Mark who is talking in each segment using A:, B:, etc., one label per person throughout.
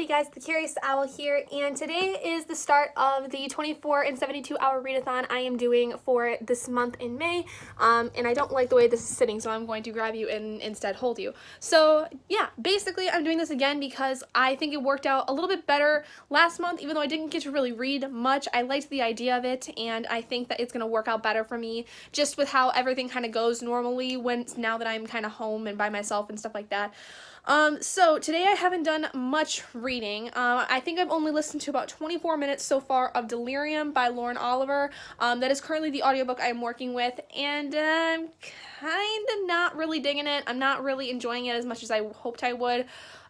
A: Hey guys, the Curious Owl here, and today is the start of the 24 and 72 hour readathon I am doing for this month in May, and I don't like the way this is sitting, so I'm going to grab you and instead hold you. So yeah, basically I'm doing this again because I think it worked out a little bit better last month, even though I didn't get to really read much. I liked the idea of it, and I think that it's going to work out better for me just with how everything kind of goes normally now that I'm kind of home and by myself and stuff like that. So today I haven't done much reading. I think I've only listened to about 24 minutes so far of Delirium by Lauren Oliver. That is currently the audiobook I'm working with, and I'm kind of not really digging it. I'm not really enjoying it as much as I hoped I would.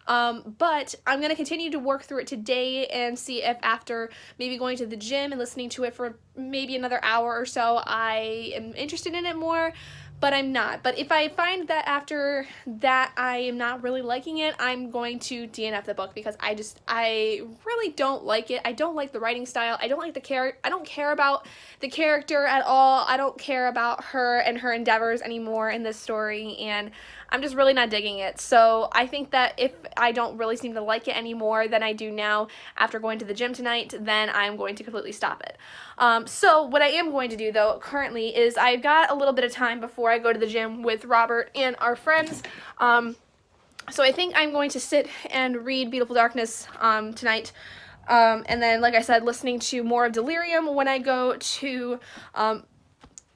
A: But I'm going to continue to work through it today and see if after maybe going to the gym and listening to it for maybe another hour or so, I am interested in it more. But I'm not. But if I find that after that I am not really liking it, I'm going to DNF the book because I really don't like it. I don't like the writing style. I don't like the character. I don't care about the character at all. I don't care about her and her endeavors anymore in this story, and I'm just really not digging it. So I think that if I don't really seem to like it anymore than I do now after going to the gym tonight, then I'm going to completely stop it. So what I am going to do though currently is I've got a little bit of time before I go to the gym with Robert and our friends. So I think I'm going to sit and read Beautiful Darkness tonight. And then, like I said, listening to more of Delirium when I go to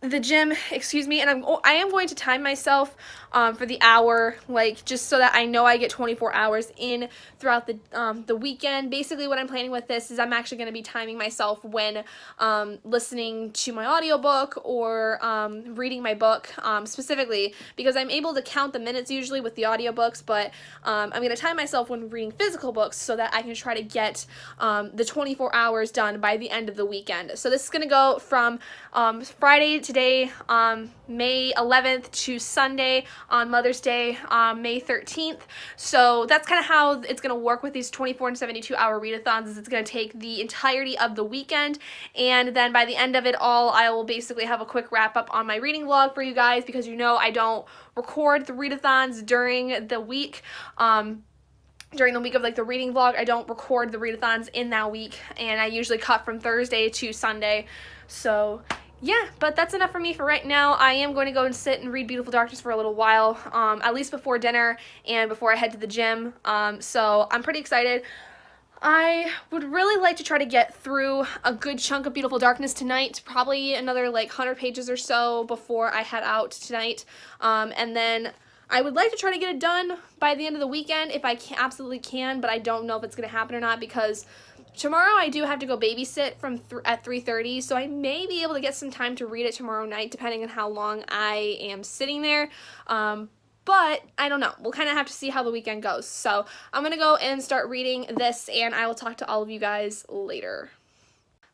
A: the gym, and I am going to time myself for the hour, like just so that I know I get 24 hours in throughout the weekend. Basically what I'm planning with this is I'm actually going to be timing myself when listening to my audiobook or reading my book, specifically because I'm able to count the minutes usually with the audiobooks, but I'm going to time myself when reading physical books so that I can try to get the 24 hours done by the end of the weekend. So this is going to go from Friday today, May 11th to Sunday on Mother's Day, May 13th. So that's kind of how it's going to work with these 24 and 72 hour readathons. Is it's going to take the entirety of the weekend, and then by the end of it all, I will basically have a quick wrap up on my reading vlog for you guys, because you know I don't record the readathons during the week. During the week of like the reading vlog, I don't record the readathons in that week, and I usually cut from Thursday to Sunday. So yeah, but that's enough for me for right now. I am going to go and sit and read Beautiful Darkness for a little while, at least before dinner and before I head to the gym. So I'm pretty excited. I would really like to try to get through a good chunk of Beautiful Darkness tonight, probably another like 100 pages or so before I head out tonight. And then I would like to try to get it done by the end of the weekend if I absolutely can, but I don't know if it's going to happen or not, because tomorrow I do have to go babysit at 3:30, so I may be able to get some time to read it tomorrow night, depending on how long I am sitting there. But I don't know. We'll kind of have to see how the weekend goes. So I'm going to go and start reading this, and I will talk to all of you guys later.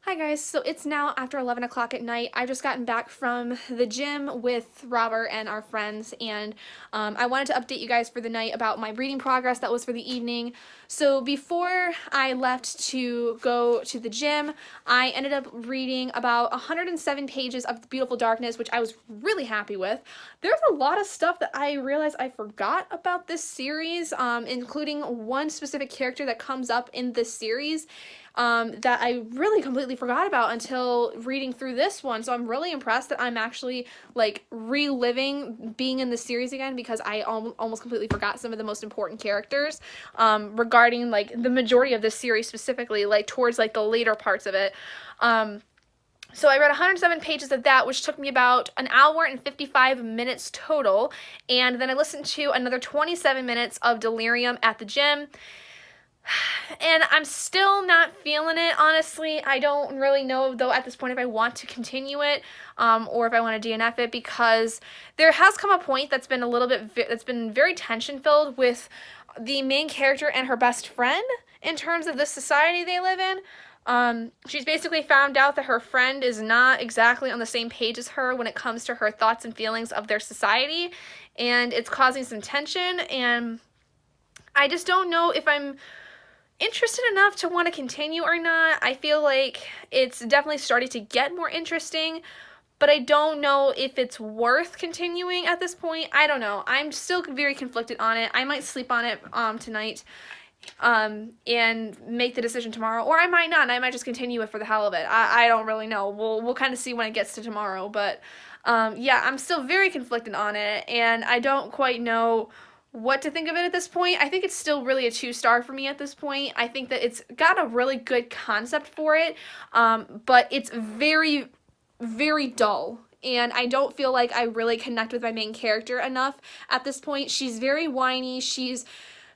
A: Hi guys, so it's now after 11 o'clock at night. I've just gotten back from the gym with Robert and our friends, and I wanted to update you guys for the night about my reading progress that was for the evening. So before I left to go to the gym, I ended up reading about 107 pages of Beautiful Darkness, which I was really happy with. There's a lot of stuff that I realized I forgot about this series, including one specific character that comes up in this series that I really completely forgot about until reading through this one. So I'm really impressed that I'm actually like reliving being in the series again, because I almost completely forgot some of the most important characters regarding like the majority of this series, specifically like towards like the later parts of it. So I read 107 pages of that, which took me about an hour and 55 minutes total, and then I listened to another 27 minutes of Delirium at the gym. And I'm still not feeling it, honestly. I don't really know, though, at this point if I want to continue it or if I want to DNF it, because there has come a point that's been that's been very tension-filled with the main character and her best friend in terms of the society they live in. She's basically found out that her friend is not exactly on the same page as her when it comes to her thoughts and feelings of their society, and it's causing some tension, and I just don't know if I'm interested enough to want to continue or not. I feel like it's definitely starting to get more interesting, but I don't know if it's worth continuing at this point. I don't know. I'm still very conflicted on it. I might sleep on it tonight and make the decision tomorrow, or I might not, and I might just continue it for the hell of it. I don't really know. We'll kind of see when it gets to tomorrow, but yeah, I'm still very conflicted on it, and I don't quite know what to think of it at this point. I think it's still really a 2-star for me at this point. I think that it's got a really good concept for it, but it's very, very dull. And I don't feel like I really connect with my main character enough at this point. She's very whiny. She's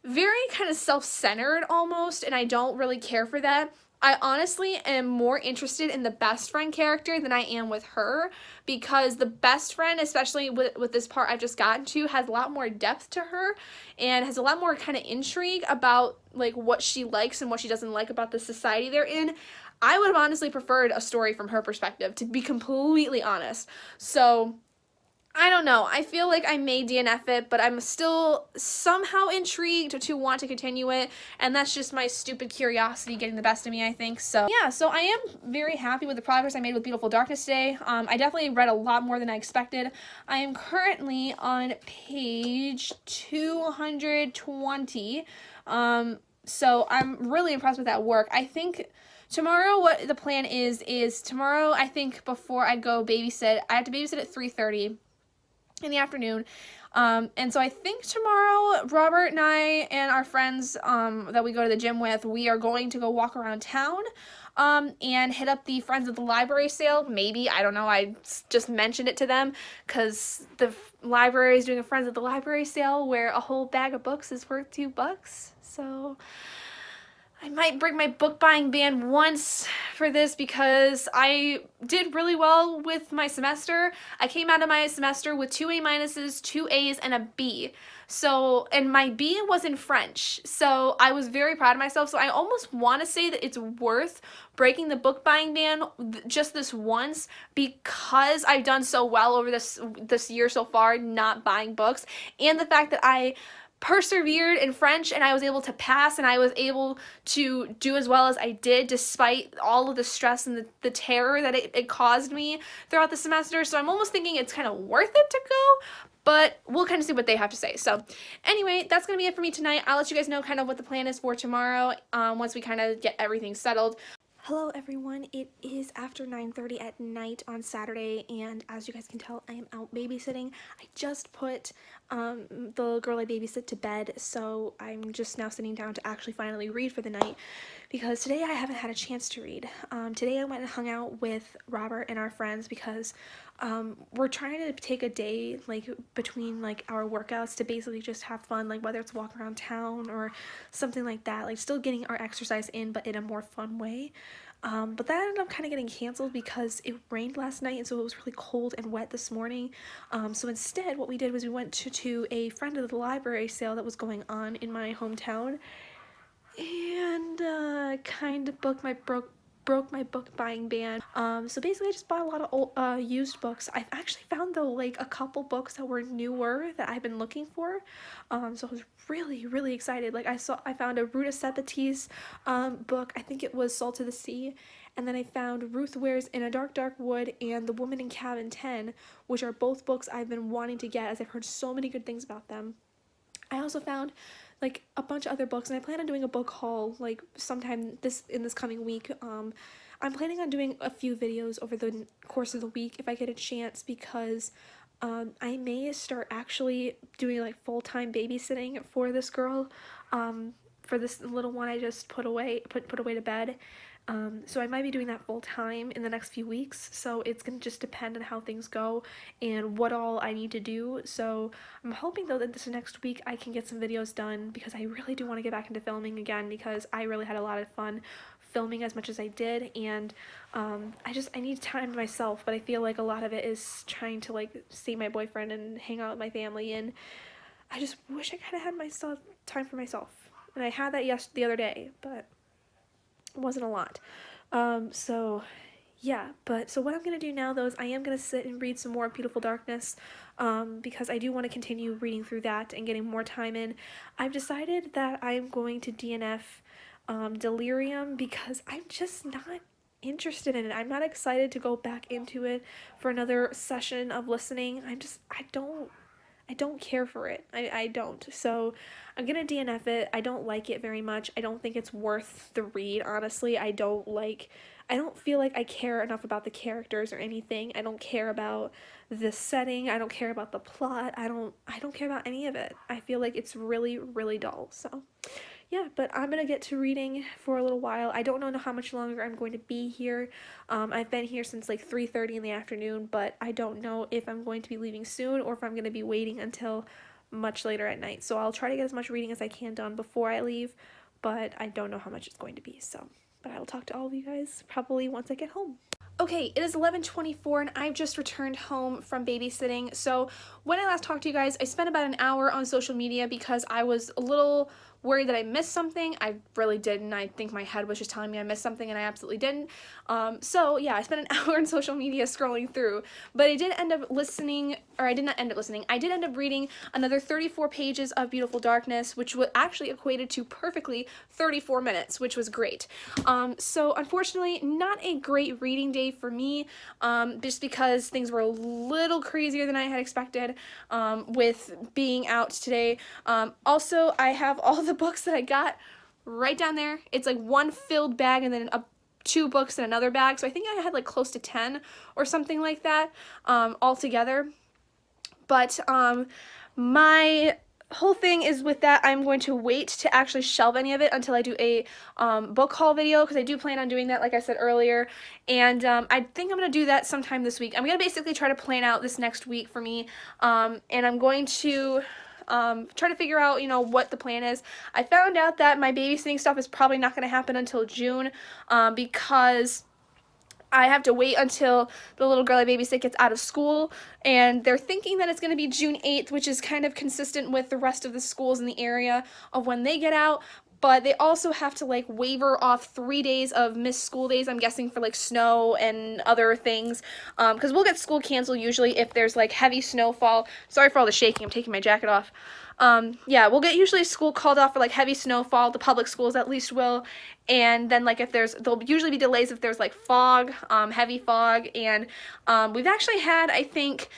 A: very kind of self-centered almost, and I don't really care for that. I honestly am more interested in the best friend character than I am with her, because the best friend, especially with this part I've just gotten to, has a lot more depth to her and has a lot more kind of intrigue about like what she likes and what she doesn't like about the society they're in. I would have honestly preferred a story from her perspective, to be completely honest. So I don't know. I feel like I may DNF it, but I'm still somehow intrigued to want to continue it, and that's just my stupid curiosity getting the best of me, I think. So yeah, so I am very happy with the progress I made with Beautiful Darkness today. I definitely read a lot more than I expected. I am currently on page 220, so I'm really impressed with that work. I think tomorrow, what the plan is tomorrow, I think before I go babysit, I have to babysit at 3:30 in the afternoon. And so I think tomorrow, Robert and I and our friends that we go to the gym with, we are going to go walk around town and hit up the Friends of the Library sale. Maybe, I don't know, I just mentioned it to them because the library is doing a Friends of the Library sale where a whole bag of books is worth $2. So I might bring my book buying band once for this because I did really well with my semester. I came out of my semester with 2 A minuses, 2 A's, and a B. So, and my B was in French. So I was very proud of myself. So I almost want to say that it's worth breaking the book buying ban just this once because I've done so well over this year so far not buying books, and the fact that I persevered in French and I was able to pass and I was able to do as well as I did despite all of the stress and the terror that it caused me throughout the semester. So I'm almost thinking it's kind of worth it to go, but we'll kind of see what they have to say. So anyway, that's going to be it for me tonight. I'll let you guys know kind of what the plan is for tomorrow once we kind of get everything settled. Hello everyone, it is after 9:30 at night on Saturday, and as you guys can tell, I am out babysitting. I just put the girl I babysit to bed, so I'm just now sitting down to actually finally read for the night, because today I haven't had a chance to read. Today I went and hung out with Robert and our friends because we're trying to take a day like between like our workouts to basically just have fun, like whether it's walk around town or something like that, like still getting our exercise in but in a more fun way. But that ended up kind of getting canceled because it rained last night, and so it was really cold and wet this morning. So instead what we did was we went to a Friend of the Library sale that was going on in my hometown, and kind of broke my book buying ban. So basically I just bought a lot of old, used books. I've actually found though like a couple books that were newer that I've been looking for. So I was really excited. Like I found a Ruta Sepetys book. I think it was Salt of the Sea. And then I found Ruth Ware's In a Dark Dark Wood and The Woman in Cabin 10, which are both books I've been wanting to get as I've heard so many good things about them. I also found like a bunch of other books, and I plan on doing a book haul like sometime in this coming week. I'm planning on doing a few videos over the course of the week if I get a chance, because I may start actually doing like full-time babysitting for this girl, for this little one I just put away to bed. So I might be doing that full time in the next few weeks, so it's gonna just depend on how things go and what all I need to do. So I'm hoping though that this next week I can get some videos done, because I really do want to get back into filming again, because I really had a lot of fun filming as much as I did, and I need time to myself, but I feel like a lot of it is trying to like see my boyfriend and hang out with my family, and I just wish I kind of had time for myself, and I had that the other day, but it wasn't a lot. So yeah, so what I'm going to do now though is I am going to sit and read some more Beautiful Darkness, because I do want to continue reading through that and getting more time in. I've decided that I'm going to DNF Delirium because I'm just not interested in it. I'm not excited to go back into it for another session of listening. I don't care for it. I don't. So I'm gonna DNF it. I don't like it very much. I don't think it's worth the read, honestly. I don't feel like I care enough about the characters or anything. I don't care about the setting. I don't care about the plot. I don't care about any of it. I feel like it's really, really dull. So yeah, but I'm gonna get to reading for a little while. I don't know how much longer I'm going to be here. I've been here since like 3:30 in the afternoon, but I don't know if I'm going to be leaving soon or if I'm gonna be waiting until much later at night. So I'll try to get as much reading as I can done before I leave, but I don't know how much it's going to be. So, but I will talk to all of you guys probably once I get home. Okay, it is 11:24 and I've just returned home from babysitting. So when I last talked to you guys, I spent about an hour on social media because I was a little worried that I missed something. I really didn't. I think my head was just telling me I missed something and I absolutely didn't. So yeah, I spent an hour on social media scrolling through, but I did end up listening, or I did not end up listening. I did end up reading another 34 pages of Beautiful Darkness, which was actually equated to perfectly 34 minutes, which was great. So unfortunately, not a great reading day for me, just because things were a little crazier than I had expected, with being out today. Also, I have all the books that I got right down there. It's like one filled bag and then two books in another bag. So I think I had like close to 10 or something like that, all together. But my whole thing is with that, I'm going to wait to actually shelve any of it until I do a book haul video, because I do plan on doing that, like I said earlier, and I think I'm going to do that sometime this week. I'm going to basically try to plan out this next week for me, and I'm going to try to figure out, you know, what the plan is. I found out that my babysitting stuff is probably not going to happen until June, because I have to wait until the little girl I babysit gets out of school, and they're thinking that it's going to be June 8th, which is kind of consistent with the rest of the schools in the area of when they get out, but they also have to like waiver off 3 days of missed school days, I'm guessing for like snow and other things, because we'll get school canceled usually if there's like heavy snowfall. Sorry for all the shaking, I'm taking my jacket off. Yeah, we'll get usually school called off for like heavy snowfall, the public schools at least will, and then like if there'll usually be delays if there's like fog, heavy fog, and we've actually had, I think,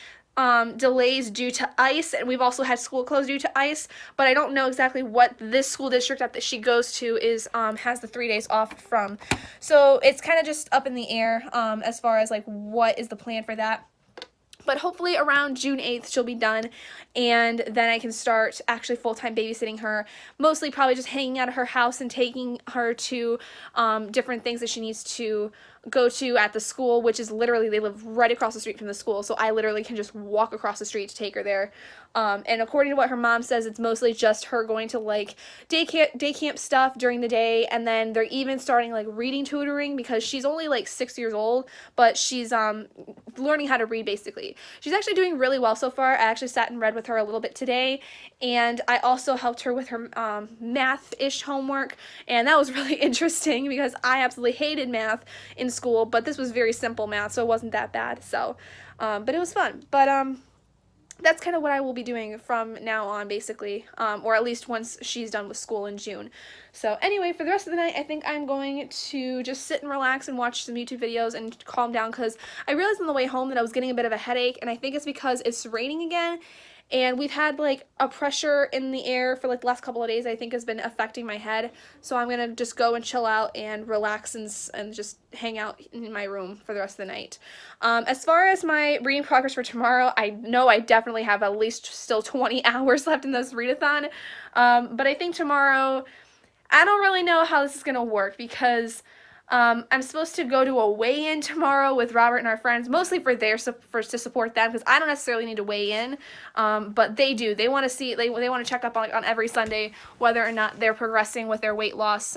A: delays due to ice, and we've also had school closed due to ice, but I don't know exactly what this school district that she goes to is has the 3 days off from. So it's kind of just up in the air as far as like what is the plan for that. But hopefully around June 8th she'll be done, and then I can start actually full-time babysitting her, mostly probably just hanging out of her house and taking her to different things that she needs to go to at the school, which is literally, they live right across the street from the school, so I literally can just walk across the street to take her there. And according to what her mom says, it's mostly just her going to like day camp stuff during the day, and then they're even starting like reading tutoring, because she's only like 6 years old, but she's learning how to read basically. She's actually doing really well so far. I actually sat and read with her a little bit today, and I also helped her with her math-ish homework, and that was really interesting because I absolutely hated math in school, but this was very simple math, so it wasn't that bad. So but it was fun. But that's kind of what I will be doing from now on, basically, or at least once she's done with school in June. So anyway, for the rest of the night, I think I'm going to just sit and relax and watch some YouTube videos and calm down, because I realized on the way home that I was getting a bit of a headache, and I think it's because it's raining again, and we've had like a pressure in the air for like the last couple of days, I think has been affecting my head. So I'm gonna just go and chill out and relax and just hang out in my room for the rest of the night. As far as my reading progress for tomorrow, I know I definitely have at least still 20 hours left in this readathon, but I think tomorrow, I don't really know how this is gonna work, because I'm supposed to go to a weigh-in tomorrow with Robert and our friends, mostly to support them, because I don't necessarily need to weigh in, but they do. They want to see, they want to check up on every Sunday whether or not they're progressing with their weight loss,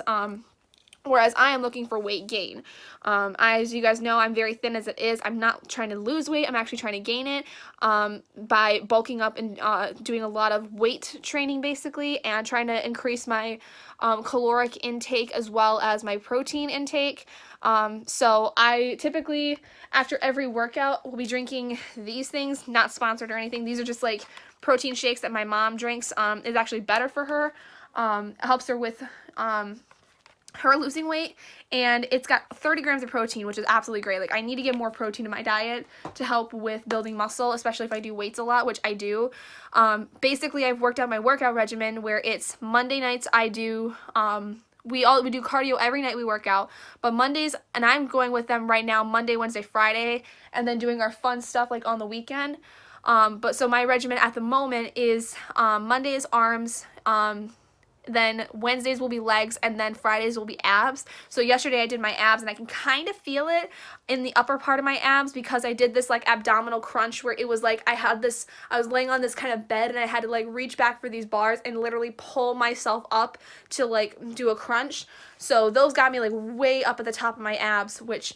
A: whereas I am looking for weight gain. As you guys know, I'm very thin as it is. I'm not trying to lose weight. I'm actually trying to gain it by bulking up and doing a lot of weight training, basically, and trying to increase my caloric intake as well as my protein intake. So I typically, after every workout, will be drinking these things, not sponsored or anything. These are just like protein shakes that my mom drinks. It's actually better for her. It helps her with her losing weight, and it's got 30 grams of protein, which is absolutely great. Like, I need to get more protein in my diet to help with building muscle, especially if I do weights a lot, which I do. Basically, I've worked out my workout regimen where it's Monday nights I do, we do cardio every night we work out, but Mondays, and I'm going with them right now, Monday, Wednesday, Friday, and then doing our fun stuff like on the weekend. But so my regimen at the moment is Monday is arms, then Wednesdays will be legs, and then Fridays will be abs. So yesterday I did my abs, and I can kind of feel it in the upper part of my abs because I did this like abdominal crunch where it was like I was laying on this kind of bed, and I had to like reach back for these bars and literally pull myself up to like do a crunch. So those got me like way up at the top of my abs, which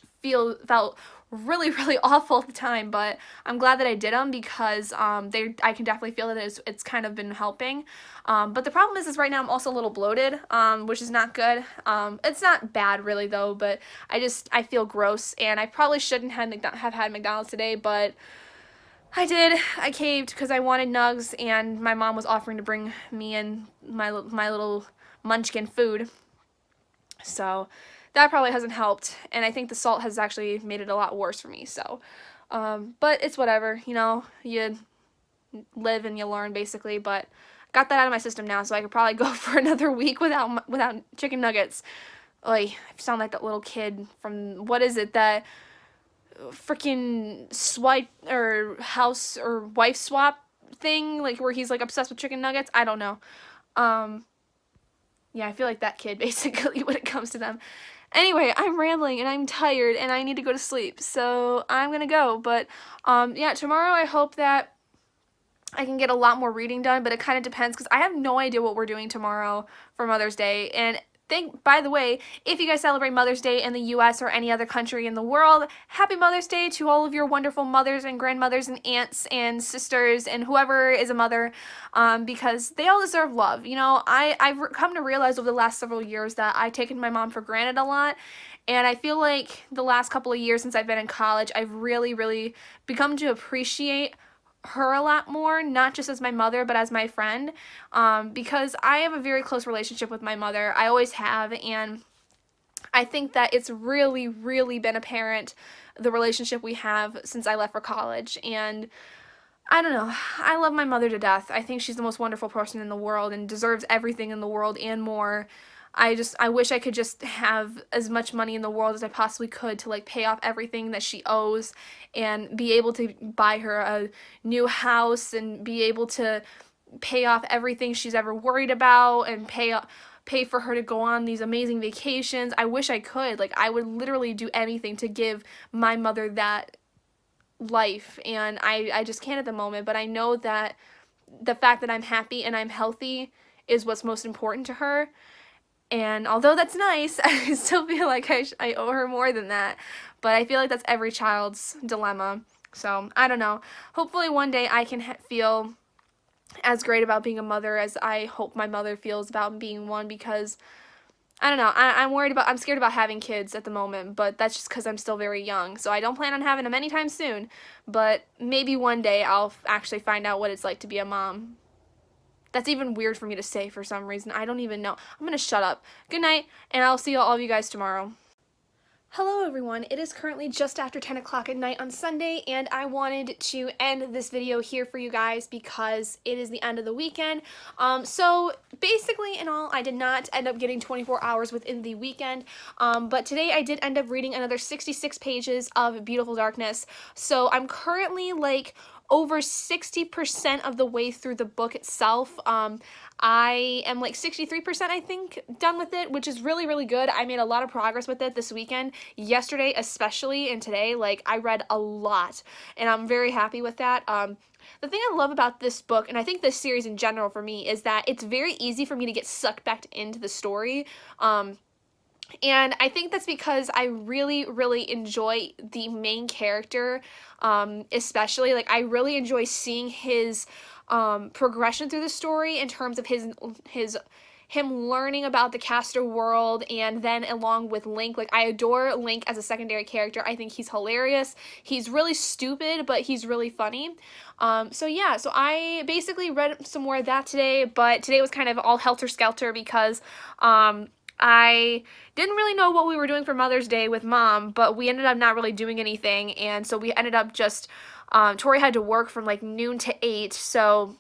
A: felt really, really awful at the time, but I'm glad that I did them because I can definitely feel that it's kind of been helping. But the problem is right now I'm also a little bloated, which is not good. It's not bad really though, but I feel gross, and I probably shouldn't have had McDonald's today, but I did. I caved because I wanted nugs, and my mom was offering to bring me and my little munchkin food. So that probably hasn't helped, and I think the salt has actually made it a lot worse for me, so, but it's whatever, you know, you live and you learn, basically, but got that out of my system now, so I could probably go for another week without chicken nuggets. Like, I sound like that little kid from, what is it, that freaking swipe, or house, or wife swap thing, like, where he's, like, obsessed with chicken nuggets? I don't know. Yeah, I feel like that kid, basically, when it comes to them. Anyway, I'm rambling, and I'm tired, and I need to go to sleep, so I'm gonna go, but, yeah, tomorrow I hope that I can get a lot more reading done, but it kind of depends, because I have no idea what we're doing tomorrow for Mother's Day, and by the way, if you guys celebrate Mother's Day in the U.S. or any other country in the world, happy Mother's Day to all of your wonderful mothers and grandmothers and aunts and sisters and whoever is a mother, because they all deserve love. You know, I've come to realize over the last several years that I've taken my mom for granted a lot, and I feel like the last couple of years since I've been in college, I've really, really become to appreciate her a lot more, not just as my mother, but as my friend, because I have a very close relationship with my mother. I always have, and I think that it's really, really been apparent, the relationship we have since I left for college, and I don't know, I love my mother to death. I think she's the most wonderful person in the world and deserves everything in the world and more. I wish I could just have as much money in the world as I possibly could to like pay off everything that she owes and be able to buy her a new house and be able to pay off everything she's ever worried about and pay for her to go on these amazing vacations. I wish I could. Like, I would literally do anything to give my mother that life, and I just can't at the moment, but I know that the fact that I'm happy and I'm healthy is what's most important to her. And although that's nice, I still feel like I owe her more than that. But I feel like that's every child's dilemma. So, I don't know. Hopefully one day I can feel as great about being a mother as I hope my mother feels about being one, because, I don't know, I'm scared about having kids at the moment, but that's just because I'm still very young. So I don't plan on having them anytime soon. But maybe one day I'll actually find out what it's like to be a mom. That's even weird for me to say for some reason. I don't even know. I'm going to shut up. Good night, and I'll see all of you guys tomorrow. Hello everyone, it is currently just after 10 o'clock at night on Sunday, and I wanted to end this video here for you guys because it is the end of the weekend. So basically in all, I did not end up getting 24 hours within the weekend, but today I did end up reading another 66 pages of Beautiful Darkness. So I'm currently like over 60% of the way through the book itself. I am like 63%, I think, done with it, which is really, really good. I made a lot of progress with it this weekend, yesterday especially, and today. Like, I read a lot, and I'm very happy with that. The thing I love about this book, and I think this series in general for me, is that it's very easy for me to get sucked back into the story. And I think that's because I really, really enjoy the main character, especially. Like, I really enjoy seeing his progression through the story in terms of him learning about the Castor world, and then along with Link. Like, I adore Link as a secondary character. I think he's hilarious. He's really stupid, but he's really funny. So yeah, so I basically read some more of that today, but today was kind of all helter-skelter because I didn't really know what we were doing for Mother's Day with Mom, but we ended up not really doing anything, and so we ended up just, Tori had to work from like noon to 8, so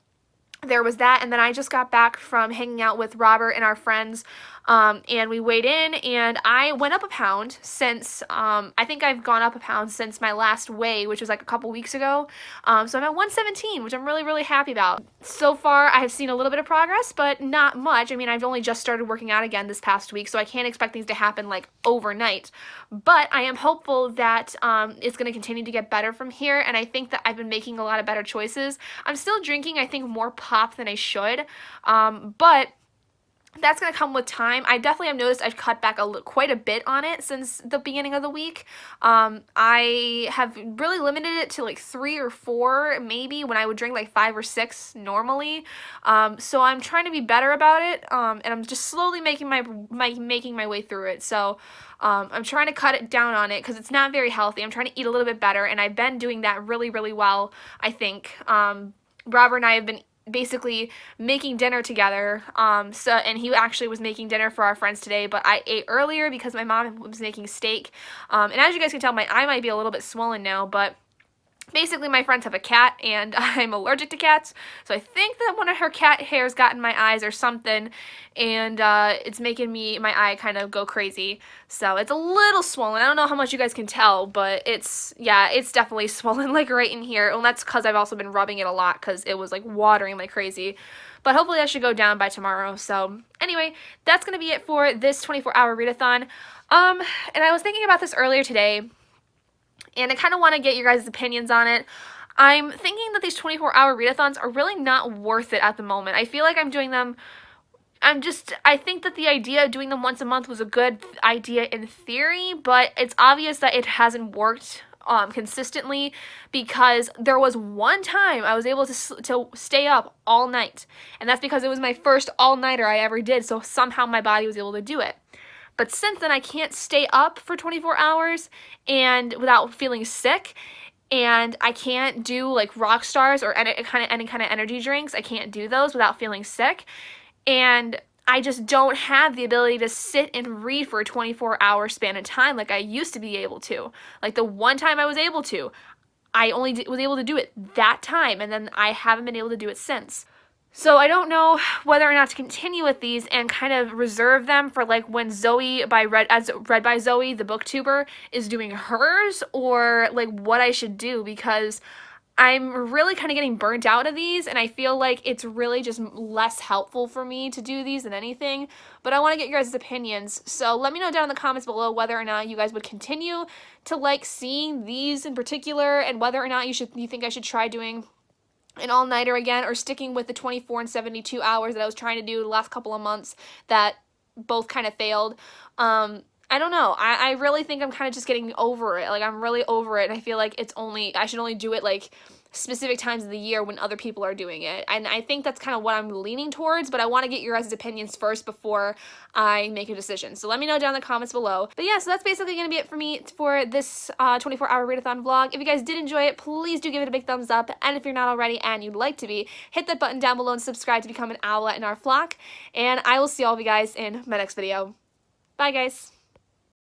A: there was that. And then I just got back from hanging out with Robert and our friends, and we weighed in, and I went up a pound since, I think I've gone up a pound since my last weigh, which was like a couple weeks ago. So I'm at 117, which I'm really, really happy about. So far, I have seen a little bit of progress, but not much. I mean, I've only just started working out again this past week, so I can't expect things to happen like overnight. But I am hopeful that it's going to continue to get better from here, and I think that I've been making a lot of better choices. I'm still drinking, I think, more pop than I should, but that's going to come with time. I definitely have noticed I've cut back quite a bit on it since the beginning of the week. I have really limited it to like 3 or 4 maybe, when I would drink like 5 or 6 normally. So I'm trying to be better about it, and I'm just slowly making my way through it. So I'm trying to cut it down on it because it's not very healthy. I'm trying to eat a little bit better, and I've been doing that really, really well, I think. Robert and I have been basically making dinner together, and he actually was making dinner for our friends today, but I ate earlier because my mom was making steak, and as you guys can tell, my eye might be a little bit swollen now, but basically my friends have a cat, and I'm allergic to cats, so I think that one of her cat hairs got in my eyes or something, and it's making my eye kind of go crazy, so it's a little swollen. I don't know how much you guys can tell, but it's definitely swollen, like right in here, and that's because I've also been rubbing it a lot because it was like watering like crazy. But hopefully that should go down by tomorrow. So anyway, that's going to be it for this 24-hour readathon. And I was thinking about this earlier today, and I kind of want to get your guys' opinions on it. I'm thinking that these 24-hour readathons are really not worth it at the moment. I feel like I'm doing them, I think that the idea of doing them once a month was a good idea in theory, but it's obvious that it hasn't worked consistently, because there was one time I was able to stay up all night, and that's because it was my first all-nighter I ever did, so somehow my body was able to do it. But since then, I can't stay up for 24 hours and without feeling sick, and I can't do like rock stars or any kind of energy drinks. I can't do those without feeling sick, and I just don't have the ability to sit and read for a 24-hour span of time like I used to be able to. Like the one time I was able to, I only was able to do it that time, and then I haven't been able to do it since. So I don't know whether or not to continue with these and kind of reserve them for like when Zoe as read by Zoe, the booktuber, is doing hers, or like what I should do, because I'm really kind of getting burnt out of these, and I feel like it's really just less helpful for me to do these than anything. But I want to get your guys' opinions, so let me know down in the comments below whether or not you guys would continue to like seeing these in particular, and whether or not you think I should try doing an all-nighter again, or sticking with the 24 and 72 hours that I was trying to do the last couple of months that both kind of failed. I don't know. I really think I'm kind of just getting over it. Like, I'm really over it, and I feel like I should only do it like specific times of the year when other people are doing it. And I think that's kind of what I'm leaning towards, but I want to get your guys' opinions first before I make a decision. So let me know down in the comments below. But yeah, so that's basically going to be it for me for this 24-hour readathon vlog. If you guys did enjoy it, please do give it a big thumbs up. And if you're not already and you'd like to be, hit that button down below and subscribe to become an owlet in our flock. And I will see all of you guys in my next video. Bye, guys.